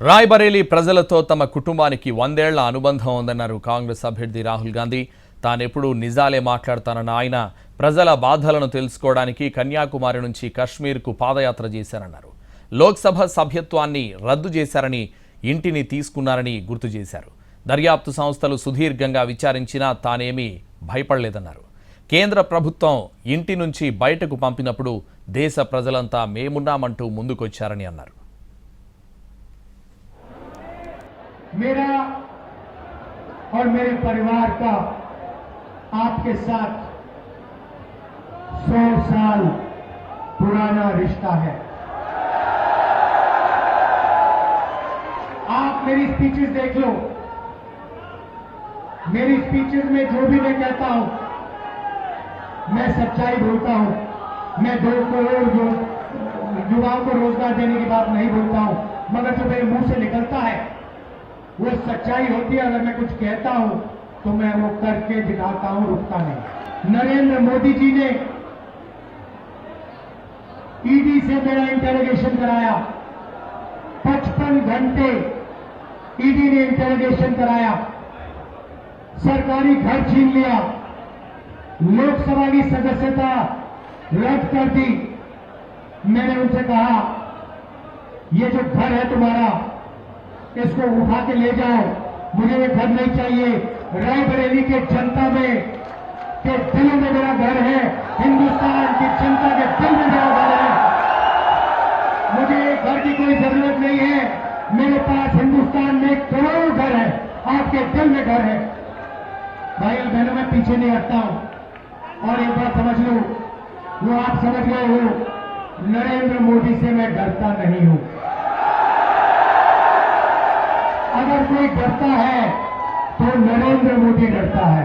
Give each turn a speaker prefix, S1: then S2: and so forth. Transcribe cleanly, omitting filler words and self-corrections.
S1: రాయ్బరేలీ ప్రజలతో తమ కుటుంబానికి 100 ఏళ్ల అనుబంధం ఉందన్నారు కాంగ్రెస్ అభ్యర్థి రాహుల్ గాంధీ. తానెప్పుడు నిజాలే మాట్లాడతానన్న ఆయన ప్రజల బాధలను తెలుసుకోవడానికి కన్యాకుమారి నుంచి కశ్మీర్కు పాదయాత్ర చేశారన్నారు. లోక్సభ సభ్యత్వాన్ని రద్దు చేశారని, ఇంటిని తీసుకున్నారని గుర్తు చేశారు. దర్యాప్తు సంస్థలు సుదీర్ఘంగా విచారించినా తానేమీ భయపడలేదన్నారు. కేంద్ర ప్రభుత్వం ఇంటి నుంచి బయటకు పంపినప్పుడు దేశ ప్రజలంతా మేమున్నామంటూ ముందుకొచ్చారని అన్నారు.
S2: मेरा और मेरे परिवार का आपके साथ 100 साल पुराना रिश्ता है। आप मेरी स्पीचेस देख लो। मेरी स्पीचेस में जो भी मैं कहता हूं, मैं सच्चाई बोलता हूं। मैं 2 करोड़ युवाओं को रोजगार देने की बात नहीं बोलता हूं, मगर जो मेरे मुंह से निकलता है वो सच्चाई होती है। अगर मैं कुछ कहता हूं तो मैं वो करके दिखाता हूं, रुकता नहीं। नरेंद्र मोदी जी ने ईडी से मेरा इंटरोगेशन कराया। 55 घंटे ईडी ने इंटरोगेशन कराया। सरकारी घर छीन लिया। लोकसभा की सदस्यता रद्द कर दी। मैंने उनसे कहा, ये जो घर है तुम्हारा, इसको उठा के ले जाओ, मुझे ये घर नहीं चाहिए। रायबरेली के जनता में के दिल में मेरा घर है। हिंदुस्तान की जनता के दिल में मेरा घर है। मुझे घर की कोई जरूरत नहीं है। मेरे पास हिंदुस्तान में करोड़ों घर है, आपके दिल में घर है। भाई और बहनों, मैं पीछे नहीं हटता हूं। और एक बात समझ लो, वो आप समझ गए हो, नरेंद्र मोदी से मैं डरता नहीं हूं। अगर कोई डरता है तो नरेंद्र मोदी डरता है।